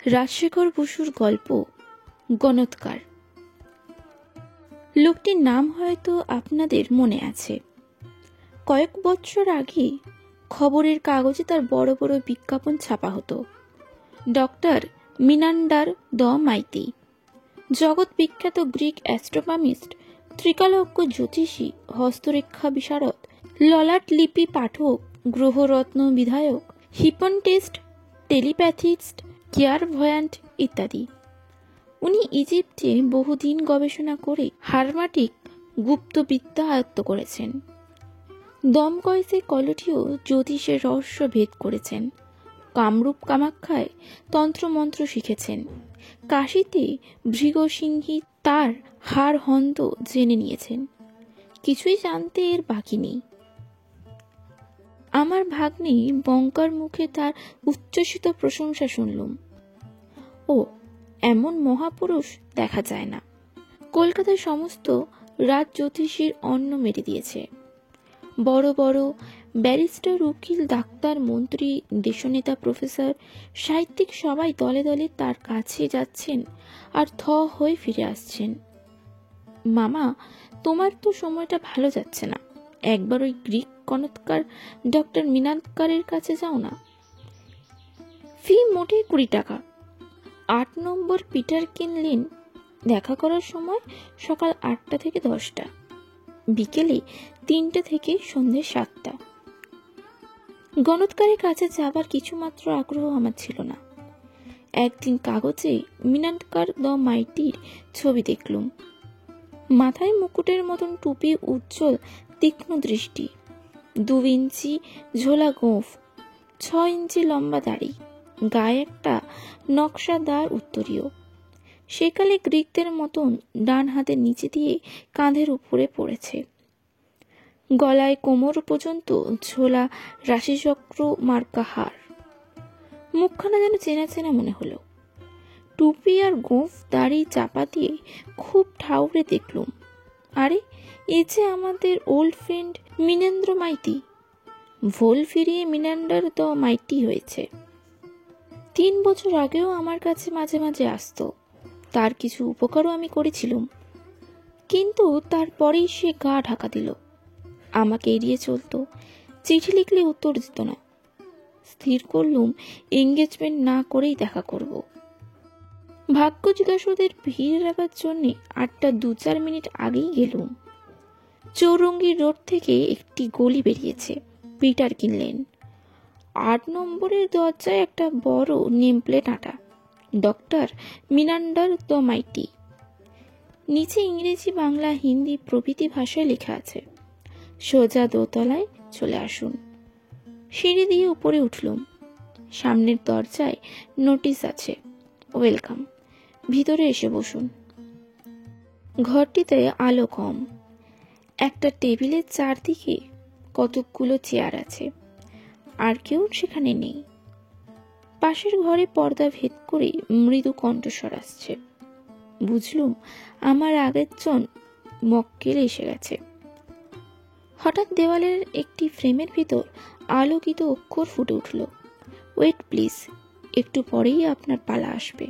রাজশেখর বসুর গল্প গণৎকার। লোকটির নাম হয়তো আপনাদের মনে আছে। কয়েক বছর আগে খবরের কাগজে তার বড় বড় বিজ্ঞাপন ছাপা হতো। ডক্টর মিনান্ডার দ্য মাইতি, জগৎ বিখ্যাত গ্রিক অ্যাস্ট্রোনমিস্ট, ত্রিকালজ্ঞ জ্যোতিষী, হস্তরেখা বিশারদ, ললাট লিপি পাঠক, গ্রহরত্ন বিধায়ক, হিপনটিস্ট, টেলিপ্যাথিস্ট, ক্লারভয়ান্ট ইত্যাদি। উনি ইজিপ্টে বহুদিন গবেষণা করে হারমাটিক গুপ্তবিদ্যা আয়ত্ত করেছেন। দমকয়েসে কলটিও জ্যোতিষের রহস্য ভেদ করেছেন। কামরূপ কামাখ্যায় তন্ত্রমন্ত্র শিখেছেন। কাশীতে ভৃগসিংহী তার হার হন্ত জেনে নিয়েছেন। কিছুই জানতে এর বাকি নেই। আমার ভাগ্নে বঙ্কার মুখে তার উচ্ছ্বসিত প্রশংসা শুনলুম। ও, এমন মহাপুরুষ দেখা যায় না। কলকাতার সমস্ত রাজ জ্যোতিষীর অন্ন মেরে দিয়েছে। বড় বড় ব্যারিস্টার, উকিল, ডাক্তার, মন্ত্রী, দেশনেতা, প্রফেসর, সাহিত্যিক সবাই দলে দলে তার কাছে যাচ্ছেন আর থ হয়ে ফিরে আসছেন। মামা, তোমার তো সময়টা ভালো যাচ্ছে না। একবার ওই গ্রিক গণৎকার ডক্টর মিনান্ডারের কাছে যাও না। ফি মোটে 20 টাকা। 8 নম্বর পিটারকিন লেন। দেখা করার সময় সকাল 8টা থেকে 10টা, বিকেলে 3টে থেকে সন্ধ্যে 7টা। গণৎকারের কাছে যাবার কিছুমাত্র আগ্রহ আমার ছিল না। একদিন কাগজে মিনান্ডার দ্য মাইটির ছবি দেখলুম। মাথায় মুকুটের মতন টুপি, উজ্জ্বল তীক্ষ্ণ দৃষ্টি, 2 ইঞ্চি ঝোলা গোঁফ, 6 ইঞ্চি লম্বা দাড়ি, গায়ে একটা নকশাদার উত্তরীয়। সেকালে গ্রিকদের মতন ডান হাতের নিচে দিয়ে কাঁধের উপরে পড়েছে। গলায় কোমর পর্যন্ত ঝোলা রাশিচক্র মার্কা হার। মুখখানা যেন চেনা চেনা মনে হলো। টুপি আর গোঁফ দাড়ি চাপা দিয়ে খুব ঠাউরে দেখলুম। আরে, এ যে আমাদের ওল্ড ফ্রেন্ড মিনেন্দ্র মাইতি। ভোল ফিরিয়ে মিনান্ডার দ্য মাইটি হয়েছে। 3 বছর আগেও আমার কাছে মাঝে মাঝে আসতো। তার কিছু উপকারও আমি করেছিলাম, কিন্তু তারপরেই সে গা ঢাকা দিল। আমাকে এড়িয়ে চলতো। চিঠি লিখলে উত্তর দিত না। স্থির করলুম এঙ্গেজমেন্ট না করেই দেখা করব। ভাগ্য জিজ্ঞাসুদের ভিড় রাখার জন্য 8টা 2-4 মিনিট আগেই গেলুম। চৌরঙ্গি রোড থেকে একটি গলি বেরিয়েছে, পিটারকিন লেন। 8 নম্বরের দরজায় একটা বড় নেম প্লেট আঁটা, ডক্টর মিনান্ডার দ্য মাইটি। নিচে ইংরেজি, বাংলা, হিন্দি প্রভৃতি ভাষায় লেখা আছে, সোজা দোতলায় চলে আসুন। সিঁড়ি দিয়ে উপরে উঠলুম। সামনের দরজায় নোটিশ আছে, ওয়েলকাম, ভিতরে এসে বসুন। ঘরটিতে আলো কম। একটা টেবিলের চারদিকে কতকগুলো চেয়ার আছে, আর কেউ সেখানে নেই। পাশের ঘরে পর্দা ভেদ করে মৃদু কণ্ঠস্বর আসছে। বুঝলুম আমার আগের জন মক্কেল এসে গেছে। হঠাৎ দেওয়ালের একটি ফ্রেমের ভিতর আলোকিত অক্ষর ফুটে উঠল, ওয়েট প্লিজ, একটু পরেই আপনার পালা আসবে।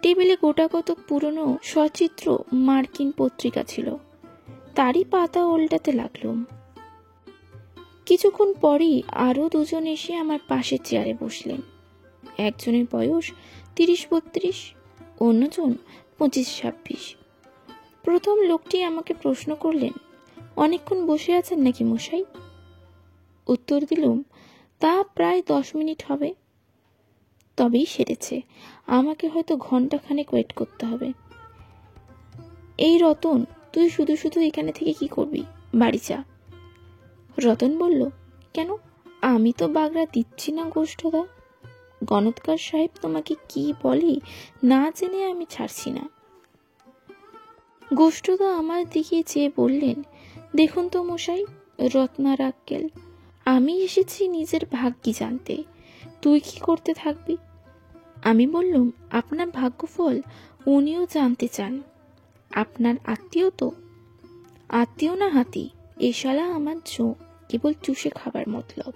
টেবিলে গোটা কতক পুরনো সচিত্র মার্কিন পত্রিকা ছিল, তারই পাতা ওল্টাতে লাগলুম। কিছুক্ষণ পরেই আরো 2 জন এসে আমার পাশের চেয়ারে বসলেন। একজনের বয়স 30-32, অন্যজন 25-26। প্রথম লোকটি আমাকে প্রশ্ন করলেন, অনেকক্ষণ বসে আছেন নাকি মশাই? উত্তর দিলুম, তা প্রায় 10 মিনিট হবে। তবেই সেরেছে, আমাকে হয়তো ঘন্টাখানেক ওয়েট করতে হবে। এই রতন, তুই শুধু শুধু এখানে থেকে কি করবি, বাড়ি যা। রতন বলল, কেন? আমি তো বাগড়া দিচ্ছি না গোষ্ঠদা। গণৎকার সাহেব তোমাকে কি বলে না জেনে আমি ছাড়ছি না। গোষ্ঠদা আমার দিকে চেয়ে বললেন, দেখুন তো মশাই, রত্নার আক্কেল, আমি এসেছি নিজের ভাগ্যি জানতে, তুই কি করতে থাকবি? আমি বললুম, আপনার ভাগ্যফল উনিও জানতে চান। আপনার আত্মীয় তো? আত্মীয় না হাতি, এ শালা আমার কেবল চুষে খাবার মতলব।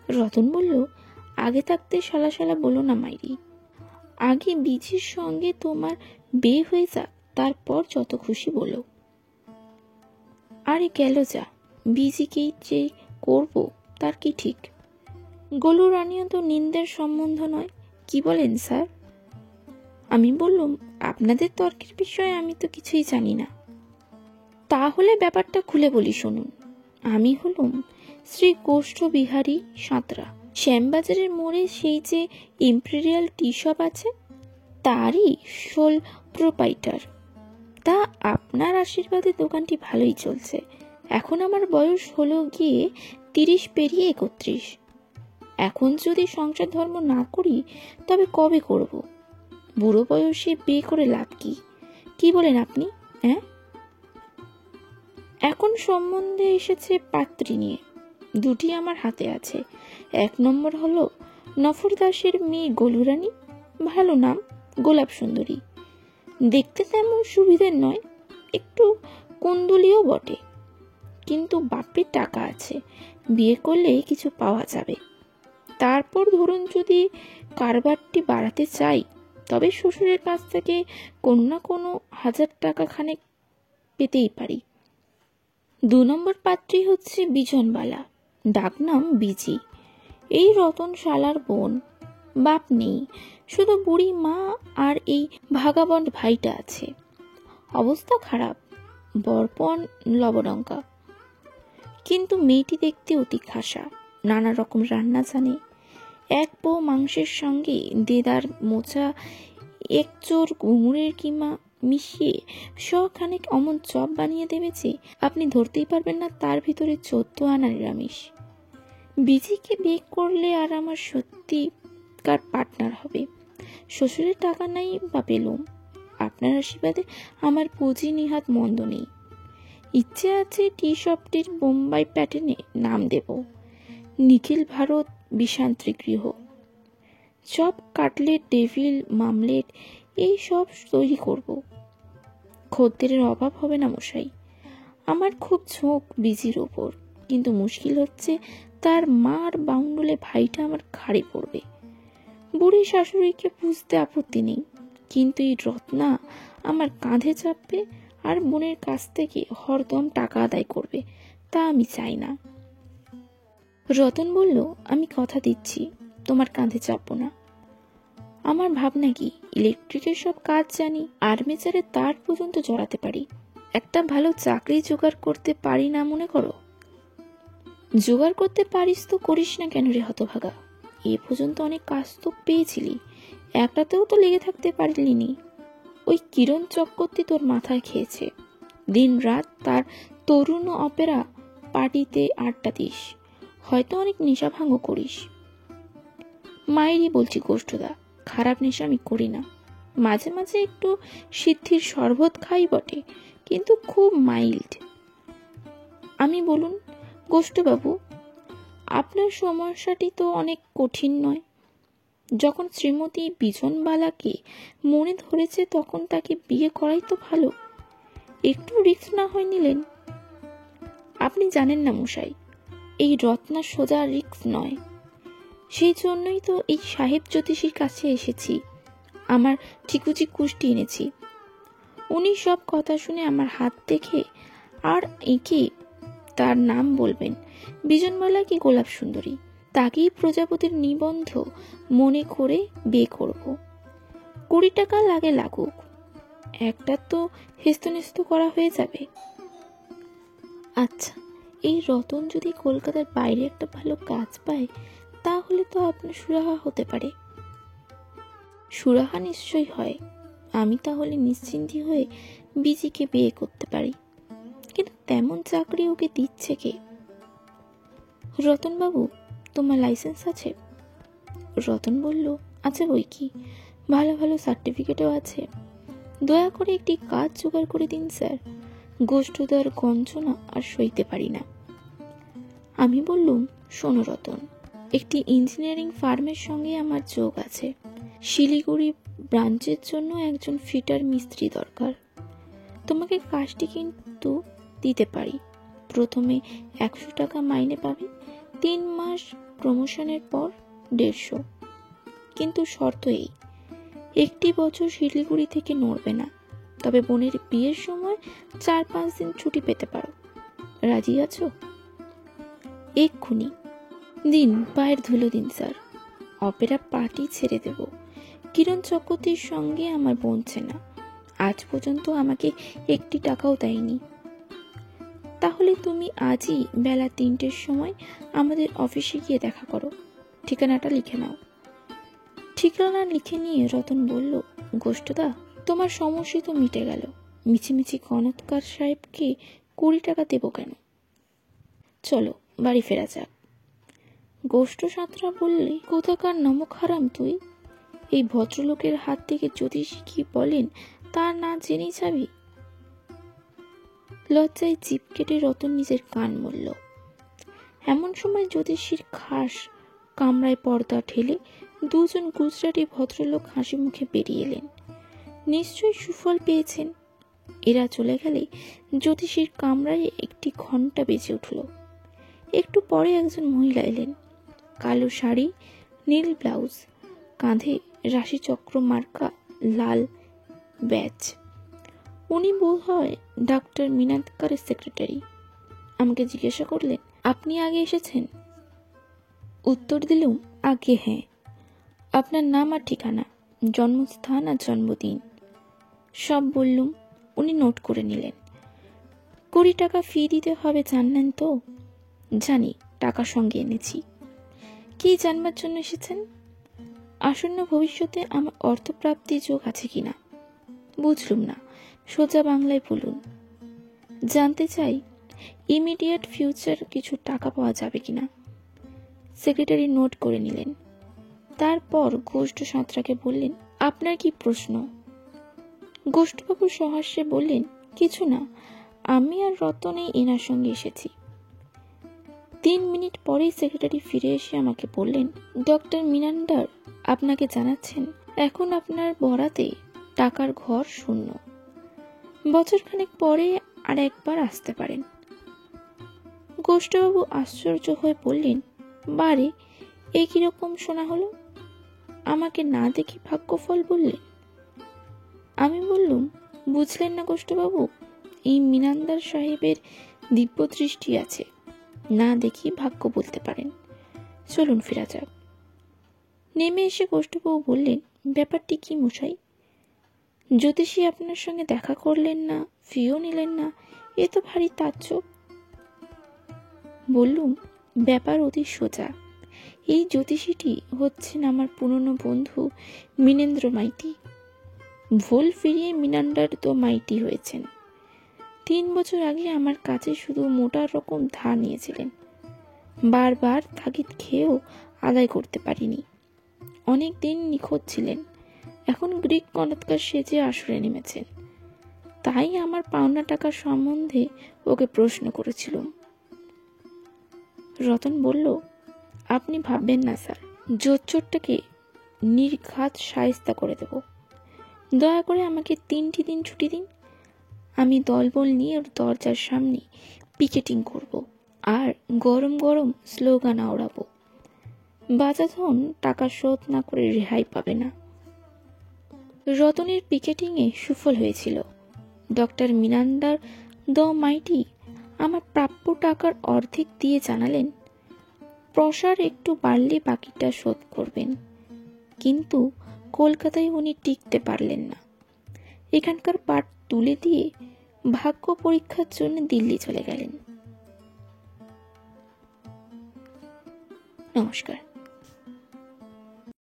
রতন বলল, আগে থাকতে শালা শালা বলো না মাইরি। আগে বিজির সঙ্গে তোমার বিয়ে হয়ে যাক, তারপর যত খুশি বলো। আরে গেল যা, বিজিকেই যে করব তার কি ঠিক? গোলু রানীও তো নিন্দের সম্বন্ধ নয়, কি বলেন স্যার? আমি বললুম, আপনাদের তর্কের বিষয়ে আমি তো কিছুই জানি না। তাহলে ব্যাপারটা খুলে বলি শুনুন। আমি হলুম শ্রী কোষ্ঠ বিহারী সাঁতরা, শ্যামবাজারের মোড়ে সেই যে ইম্পেরিয়াল টি শপ আছে তারই সোল প্রোপাইটার। তা আপনার আশীর্বাদে দোকানটি ভালোই চলছে। এখন আমার বয়স হলো গিয়ে 30 পেরিয়ে 31। এখন যদি সংসার ধর্ম না করি তবে কবে করব? বুড়ো বয়সে বিয়ে করে লাভ কি? কি বলেন আপনি? হ্যাঁ, এখন সম্বন্ধে এসেছে পাত্রী নিয়ে, দুটি আমার হাতে আছে। 1 নম্বর হলো নফর দাসের মেয়ে গোলুরানী, ভালো নাম, গোলাপ সুন্দরী। দেখতে তেমন সুবিধের নয়, একটু কুন্দুলিও বটে, কিন্তু বাপের টাকা আছে, বিয়ে করলে কিছু পাওয়া যাবে। তারপর ধরুন যদি কারবারটি বাড়াতে চাই তবে শ্বশুরের কাছ থেকে কোনো না কোনো 1000 টাকা খানেক পেতেই পারি। 2 নম্বর পাত্রী হচ্ছে বিজনবালা, ডাকনাম বিজি। এই রতন শালার বোন, বাপ নেই, শুধু বুড়ি মা আর এই ভাগাবন্ড ভাইটা আছে। অবস্থা খারাপ, বরপণ লবডঙ্কা, কিন্তু মেয়েটি দেখতে অতি খাসা, নানা রকম রান্না জানে। এক পো মাংসের সঙ্গে দেদার মোচা, এক চোর ঘুঙুরের কিমা মিশিয়ে শখানেক অমন চপ বানিয়ে দেবে যে আপনি ধরতেই পারবেন না তার ভিতরে 14 আনা নিরামিষ। বিজিকে বিয়ে করলে আর আমার সত্যিকার পার্টনার হবে। শ্বশুরের টাকা নাই বা পেলুম, আপনার আশীর্বাদে আমার পুঁজি নিহাত মন্দ নেই। ইচ্ছে আছে টি শপটির বোম্বাই প্যাটার্নে নাম দেব, নিখিল ভারত বিষান্ত্রী গৃহ। চপ, কাটলেট, ডেভিল মামলেট এই সব তৈরি করব। খদ্দেরের অভাব হবে না মশাই। আমার খুব ঝোঁক বিজির ওপর, কিন্তু মুশকিল হচ্ছে তার মার বাউন্ডুলে ভাইটা আমার ঘাড়ে পড়বে। বুড়ি শাশুড়িকে বুঝতে আপত্তি নেই, কিন্তু এই রত্না আমার কাঁধে চাপবে আর বোনের কাছ থেকে হরদম টাকা আদায় করবে, তা আমি চাই না। রতন বলল, আমি কথা দিচ্ছি তোমার কাঁধে চাপবো না। আমার ভাবনা কি, ইলেকট্রিকের সব কাজ জানি, আর্মেচারের তার পর্যন্ত জড়াতে পারি। একটা ভালো চাকরি জোগাড় করতে পারি না মনে করো? জোগাড় করতে পারিস তো করিস না কেন রে হতভাগা? এ পর্যন্ত অনেক কাজ তো পেয়েছিলি, একটাতেও তো লেগে থাকতে পারলিনি। ওই কিরণ চক্রবর্তী তোর মাথায় খেয়েছে, দিন রাত তার তরুণ অপেরা পার্টিতে আড্ডা দিস, হয়তো অনেক নেশা ভাঙ করিস। মায়েরই বলছি গোষ্ঠদা, খারাপ নেশা আমি করি না। মাঝে মাঝে একটু সিদ্ধির শরবত খাই বটে, কিন্তু খুব মাইল্ড। আমি বলুন গোষ্ঠবাবু, আপনার সমস্যাটি তো অনেক কঠিন নয়। যখন শ্রীমতী বিজনবালাকে মনে ধরেছে তখন তাকে বিয়ে করাই তো ভালো, একটু রিস্ক না হয় নিলেন। আপনি জানেন না মশাই, এই রত্না সোজা রিস্ক নয়। সেই জন্যই তো এই সাহেব জ্যোতিষীর কাছে এসেছি, আমার ঠিকুচি কুষ্টি এনেছি। উনি সব কথা শুনে আমার হাত দেখে আর এঁকে তার নাম বলবেন, বিজনবালা কি গোলাপ সুন্দরী, তাকেই প্রজাপতির নিবন্ধ মনে করে বিয়ে করব। 20 টাকা লাগে লাগুক, একটা তো হেস্তনেস্ত করা হয়ে যাবে। আচ্ছা, এই রতন যদি কলকাতার বাইরে একটা ভালো কাজ পায় তাহলে তো আপনার সুরাহা হতে পারে। সুরাহা নিশ্চয়ই হয়, আমি তাহলে নিশ্চিন্তি হয়ে বিজিকে বিয়ে করতে পারি। কিন্তু তেমন চাকরি ওকে দিচ্ছে কে? রতনবাবু, তোমার লাইসেন্স আছে? রতন বলল, আছে বই কি, ভালো ভালো সার্টিফিকেটও আছে। দয়া করে একটি কাজ জোগাড় করে দিন স্যার, গোষ্ঠদার গঞ্জনা আর সইতে পারি না। আমি বললুম, শোনো রতন, একটি ইঞ্জিনিয়ারিং ফার্মের সঙ্গে আমার যোগ আছে। শিলিগুড়ি ব্রাঞ্চের জন্য একজন ফিটার মিস্ত্রি দরকার। তোমাকে কাজটি কিন্তু দিতে পারি। প্রথমে 100 টাকা মাইনে পাবে, 3 মাস প্রমোশনের পর 150, কিন্তু শর্ত এই, 1 বছর শিলিগুড়ি থেকে নড়বে না, তবে বোনের বিয়ের সময় 4-5 দিন ছুটি পেতে পারো। রাজি আছো? এক্ষুনি দিন, পায়ের ধুলো দিন স্যার। অপেরা পার্টি ছেড়ে দেব। কিরণ চক্রবর্তীর সঙ্গে আমার বনছে না, আজ পর্যন্ত আমাকে 1 টাকাও দেয়নি। তাহলে তুমি আজই বেলা 3টের সময় আমাদের অফিসে গিয়ে দেখা করো। ঠিকানাটা লিখে নাও। ঠিকানা লিখে নিয়ে রতন বলল, গোষ্ঠদা, তোমার সমস্যা তো মিটে গেল। মিছিমিছি কনৎকার সাহেবকে 20 টাকা দেব কেন? চলো বাড়ি ফেরা যাক। গোষ্ঠ সাঁতরা বললে, কোথাকার নমক হারাম তুই? এই ভদ্রলোকের হাত থেকে জ্যোতিষী কি বলেন তা না জেনেই যাবি? লজ্জায় জিভ কেটে রতন নিজের কান মরল। এমন সময় জ্যোতিষীর খাস কামরায় পর্দা ঠেলে 2 জন গুজরাটি ভদ্রলোক হাসি মুখে বেরিয়ে এলেন। নিশ্চয়ই সুফল পেয়েছেন। এরা চলে গেলে জ্যোতিষীর কামরায় একটি ঘণ্টা বেজে উঠল। একটু পরে একজন মহিলা এলেন, কালো শাড়ি, নীল ব্লাউজ, কাঁধে রাশিচক্র মার্কা লাল ব্যাজ। উনি বোধ হয় ডাক্তার মিনান্টকারের সেক্রেটারি। আমাকে জিজ্ঞাসা করলেন, আপনি আগে এসেছেন? উত্তর দিলুম, আগে হ্যাঁ। আপনার নাম আর ঠিকানা, জন্মস্থান আর জন্মদিন সব বললুম। উনি নোট করে নিলেন। 20 টাকা ফি দিতে হবে জানলেন তো? জানি, টাকা সঙ্গে এনেছি। কি জানবার জন্য এসেছেন? আসন্ন ভবিষ্যতে আমার অর্থপ্রাপ্তির যোগ আছে কিনা। বুঝলুম না, সোজা বাংলায় বলুন। জানতে চাই ইমিডিয়েট ফিউচার কিছু টাকা পাওয়া যাবে কিনা। সেক্রেটারি নোট করে নিলেন। তারপর গোষ্ঠ সাঁতরাকে বললেন, আপনার কি প্রশ্ন? গোষ্ঠবাবু সহাস্যে বললেন, কিছু না, আমি আর রতনেই এনার সঙ্গে এসেছি। 3 মিনিট পরেই সেক্রেটারি ফিরে এসে আমাকে বললেন, ডক্টর মিনান্ডার আপনাকে জানাচ্ছেন এখন আপনার বরাতে টাকার ঘর শূন্য। বছরখানেক পরে আর একবার আসতে পারেন। গোষ্ঠবাবু আশ্চর্য হয়ে বললেন, বারে এ কিরকম শোনা হলো? আমাকে না দেখি ভাগ্যফল বললেন। আমি বললুম, বুঝলেন না গোষ্ঠবাবু, এই মিনান্দার সাহেবের দিব্য দৃষ্টি আছে, না দেখি ভাগ্য বলতে পারেন। চলুন ফেরা যাক। নেমে এসে গোষ্ঠবাবু বললেন, ব্যাপারটি কি মশাই? জ্যোতিষী আপনার সঙ্গে দেখা করলেন না, ফিও নিলেন না, এ তো ভারী তাজ্জব। বললুম, ব্যাপার অতি সোজা। এই জ্যোতিষীটি হচ্ছেন আমার পুরনো বন্ধু মিনেন্দ্র মাইতি। ভুল ফিরিয়ে মিনান্ডার তো মাইতি হয়েছেন। 3 বছর আগে আমার কাছে শুধু মোটা রকম ধার নিয়েছিলেন। বারবার তাগিদ খেয়েও আদায় করতে পারিনি। অনেক দিন নিখোঁজ ছিলেন। এখন গ্রিক কনৎকার সেজে আসরে নেমেছেন। তাই আমার পাওনা টাকার সম্বন্ধে ওকে প্রশ্ন করেছিলাম। রতন বলল, আপনি ভাববেন না স্যার, জোচ্চোরটাকে নির্ঘাত শায়েস্তা করে দেব। দয়া করে আমাকে 3টি দিন ছুটি দিন। আমি দলবল নিয়ে ওর দরজার সামনে পিকেটিং করব আর গরম গরম স্লোগান আওড়াবো। বাজাধন টাকা শোধ না করে রেহাই পাবে না। রতনের পিকেটিংয়ে সুফল হয়েছিল। ডক্টর মিনান্ডার দ্য মাইটি আমার প্রাপ্য টাকার অর্ধেক দিয়ে জানালেন, প্রসার একটু বাড়লে বাকিটা শোধ করবেন। কিন্তু কলকাতায় উনি টিকতে পারলেন না। এখানকার পাট তুলে দিয়ে ভাগ্য পরীক্ষার জন্য দিল্লি চলে গেলেন। নমস্কার।